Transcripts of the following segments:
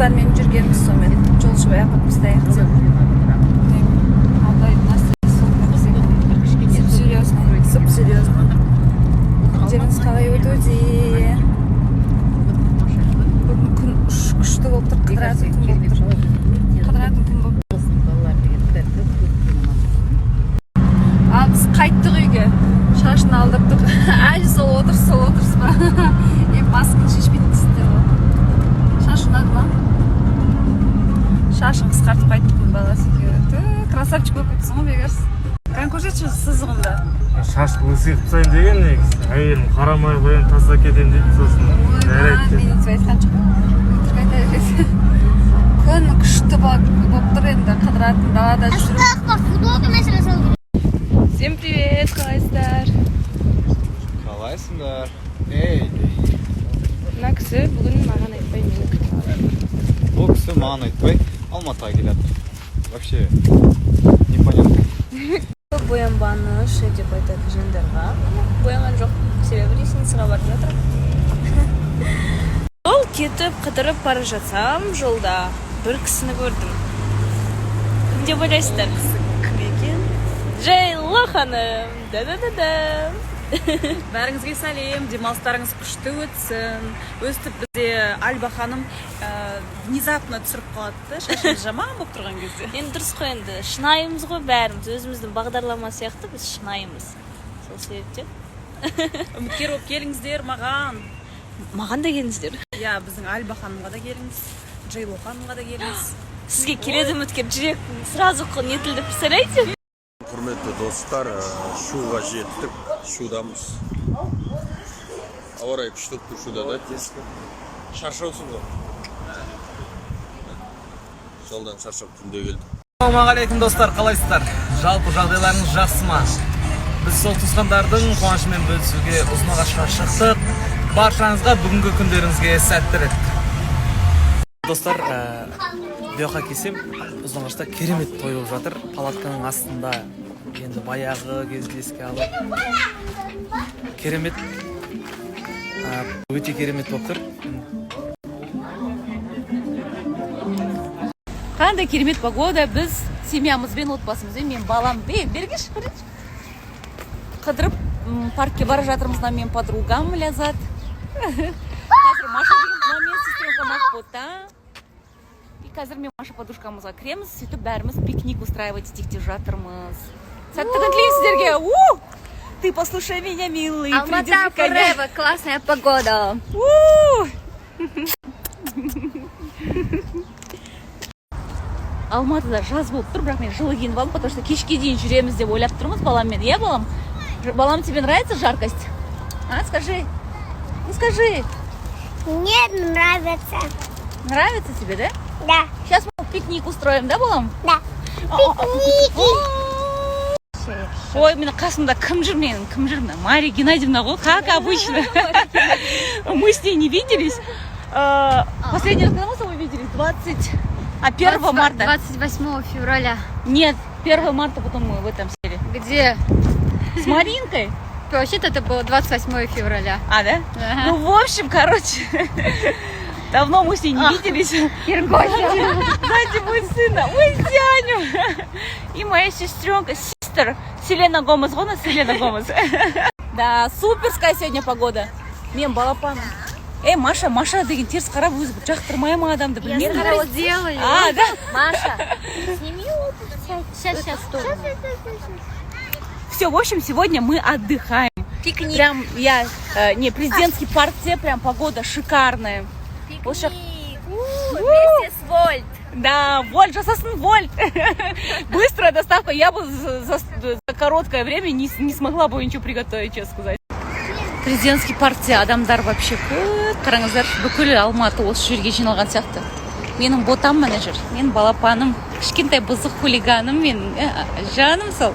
достармен жүргенбіз сонымен жолшыбай апамыз даяқтап. Серьезно. Жеріңіз қалай өтуде? Бүгін күн күшті болып тұр, қыдыратын күн болып тұр. Қыдыратын күн болып тұр. Ал біз қайттық үйге. Шашын алдырдық. Әлі сол отырс ба? Маскын шешпейтінсіздер ғой. Шаш ұнады ма? Шашын қысқартып қайттым баласы екеуі. Красавчик болып кетсің ғой Бегарс. Қан көрсетші сызығымда. Шаш лысый қылсайын деген негізі. Әйелім қарамай қоян таза кетен дейді сосын. Мен етіп айтқан жоқ. Күн күшті болып тұр енді қыдыратын далада жүріп. Всем привет, қалайсыздар? Қалайсыңдар? Эй! Мына кісі бүгін маған айтпай мені күтіп алды. Бұл кісі маған айтпай Алматыға келеді. Вообще непонятно. Боянбаны ше деп айтады жандарға. Боянған жоқ. Себебі ресницаға барып жатыр. Ол кетіп қыдырып бара жатсам жолда бір кісіні көрдім. Кім деп ойлайсыздар? Кім екен? Жайлы ханым. Да-да-да-да. Бәріңізге сәлем, демалыстарыңыз күшті өтсін. Өстіп бізде Альба ханым внезапно түсіріп қалады, шашымыз жаман болып тұрған кезде. Енді дұрыс қой, енді шынайымыз ғой бәріміз, өзіміздің бағдарлама сияқты біз шынайымыз. Сол себептен. Үміткер болып келіңіздер маған. Маған да келіңіздер. Иә, біздің Альба ханымға да келіңіз, Джейло ханымға да келіңіз. Сізге келеді үміткер жүрек сразу нетілді, представляете? Құрметті достар, шуға жеттік, шудамыз. Ауа райы күшті тұр шуда да, тескі. Шаршаусың ғой. Жолдан шаршап күнде келдік. Ассалаумағалейкум достар, қалайсыздар? Жалпы жағдайларыңыз жақсы ма? Біз сол туысқандардың қуанышымен бөлісуге ұзынағашқа шықтық. Баршаңызға бүгінгі күндеріңізге сәттілік. Достар, бұяққа келсем, ұзынағашта керемет той болып жатыр. Палатканың астында енді баяғы кезді еске алып. Керемет, өте керемет болып тұр. Қандай керемет погода, біз семьямызбен, отбасымызбен, мен балам, бергеш, қыдырып паркке бара жатырмыз, мен подругам Лязат. Қазір Маша деген мен сестренка Махбота. И қазір мен Маша подружкамызға кіреміз, сөйтіп бәріміз пикник устраивать етектеп жатырмыз. Сәттілік тілеймін сіздерге. Ты послушай меня, милый. Алмата forever, классная погода. Алматыда жаз болып тұр, бірақ мен жылы киініп алдым, потому что кешке дейін жүреміз деп ойлап тұрмыз баламмен. Иә, балам? Балам, тебе нравится жаркость? А, скажи. Ну, скажи. Нет, нравится. Нравится тебе, да? Да. Сейчас мы пикник устроим, да, балам? Да. Пикники. Ой, мені қасымда кім жүр менің, кім жүр? Мария Геннадьевна ғой, как обычно. Мы с ней не виделись. Последний раз, когда мы с тобой виделись? 1 марта. 28 февраля. Нет, 1 марта потом мы в этом сели. Где? С Маринкой. Вообще-то это было 28 февраля. А, да? Ага. Ну, в общем, короче, давно мы с ней не виделись. Сзади мой сын, ой, Зяню. И моя сестренка, Селена Гомес, Селена Гомес. Да, суперская сегодня погода. Мен балапаным. Эй, Маша деген теріс қарап өзі жақтырмай ма адамды білмеймін. Я сразу сделаю. А, да? Маша, сними обувь. Сейчас, стоп. Все, в общем, сегодня мы отдыхаем. Пикник. Прям, президентский парк, прям погода шикарная. Пикник. Вот сейчас... Вместе с Вольт. Да, Вольт, жасасын Вольт. Быстрая доставка. Я бы за короткое время не смогла бы ничего приготовить, честно сказать. Президентский паркте адамдар вообще көп. Қараңыздар, бүкіл Алматы осы жерге жиналған сияқты. Менің ботам менеджер, мен балапаным, кішкентай бұзық хулиганым, мен жаным сол.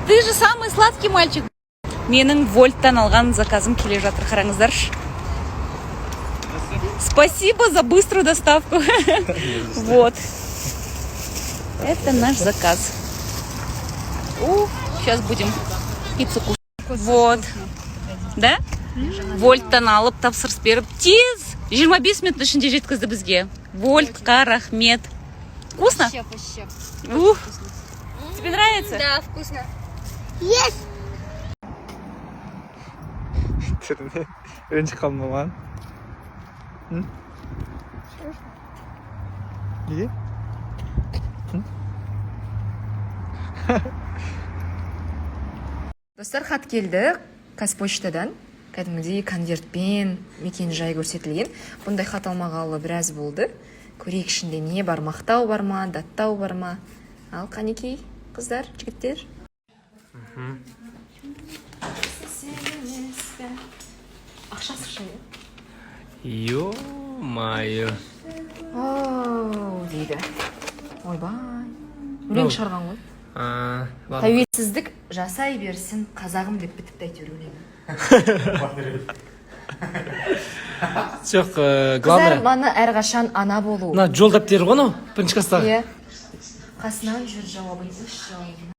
Ты же самый сладкий мальчик. Менің Вольттан алған заказым келе жатыр, қараңыздаршы. Спасибо за быструю доставку. Вот. Это наш заказ. Сейчас будем пиццу кушать. Вот. Да? Вольттан алып тапсырыс беріп тез 25 минут ішінде жеткізді бізге. Вольтқа рахмет. Вкусно? Вообще. Ух. Тебе нравится? Да, вкусно. Ренжіп қалма маған. Неге? Достар, хат келді Қазпоштадан. Кәдімгідей конвертпен мекен жай көрсетілген. Бұндай хат алмағалы біраз болды. Көрейік ішінде не бар, мақтау бар ма, даттау бар ма. Ал қанекей, қыздар, жігіттер. Ақша сықша е? Ё-майо. Оу, дейді. Ойбай. Өлең шығарған ғой. Ладно. Тәуелсіздік жасай берсін қазағым деп бітіпті әйтеуір өлеңі. Жоқ, Қыздар главное. маны әрқашан ана болу. Мына жол дәптері ғой анау, бірінші класстағы. Иә. Қасынан жүр жауабын, үш жауабын.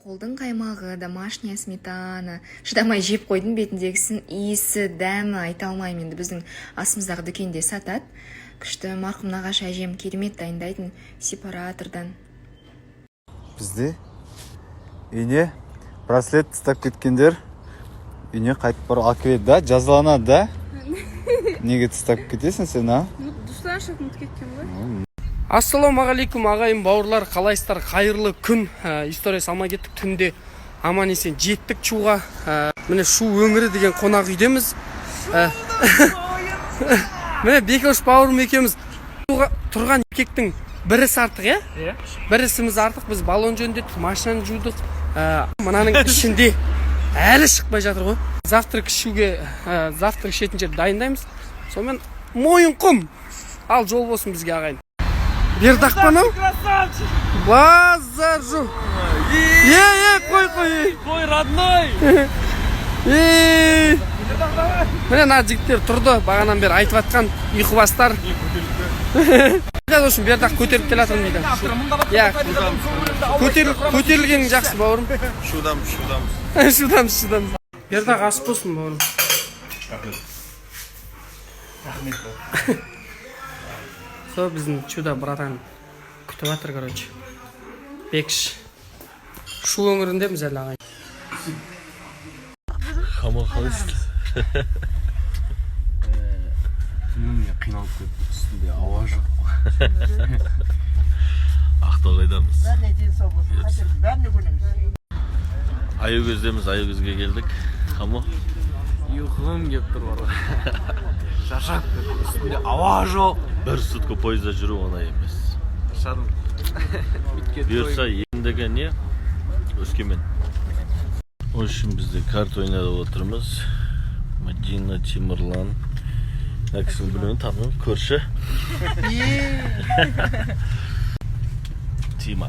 Қолдың қаймағы, домашняя сметана. Шыдамай жеп қойдың бетіндегісін иісі, дәмі айта алмаймын енді. Біздің асымыздағы дүкенде сатады. Күшті марқұм нағашы әжем керемет дайындайтын сепаратордан. Бізде үйне браслет тастап кеткендер үйне қайтып барып алып келеді да, жазаланады да. Неге тастап кетесің сен, а? Ассалаумағалейкум ағайын бауырлар, қалайсыздар? Қайырлы күн. История салмай кеттік, түнде аман есен жеттік Шуға. Міне Шу өңірі деген қонақ үйдеміз. Міне Бекош бауырым екеуміз тұрған еркектің бірісі артық, е? Бірісіміз артық, біз баллон жөндеттік, машинаны жудық. Мынаның ішінде әлі шықпай жатыр ғой. Завтрак ішуге, завтрак ішетін жер дайындаймыз. Сонымен Мойынқұм. Ал жол болсын бізге ағайын. Бердақ па мынау? Базар жол. Қой. Қой, родной. Міне мына жігіттер тұрды, бағанан бері айтып атқан ұйқыбастар. Үшін Бердақ көтеріп келатырмын дейді. Көтерілгенің жақсы бауырым. Шудамыз. Бердақ ас болсын бауырым. Сол біздің Чуда братан күтіп атыр, короче. Бекш. Шу өңіріндеміз әлі ағайын. Хамал қалайсыз? Түніне қиналып кетті, үстінде ауа жоқ. Ақтоғайдамыз. Айөгөздеміз, Айөгөзге келдік. Хамо? Ұйқым кеп тұр барға. Шаршап кетті, үстінде ауа жоқ. Бір сутка пойызда жүру оңай емес. Шарым. Бұйырса ендігі не? Өскемен. О үшін бізде карт ойнады отырмыз. Мадина, Тимурлан. Әкісін білуін танымын, көрші. Тима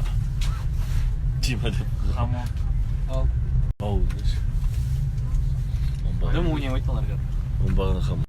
деп. Хамо. Ау, деші. Дым ойнай ойталар кәді. Он бағына қамы.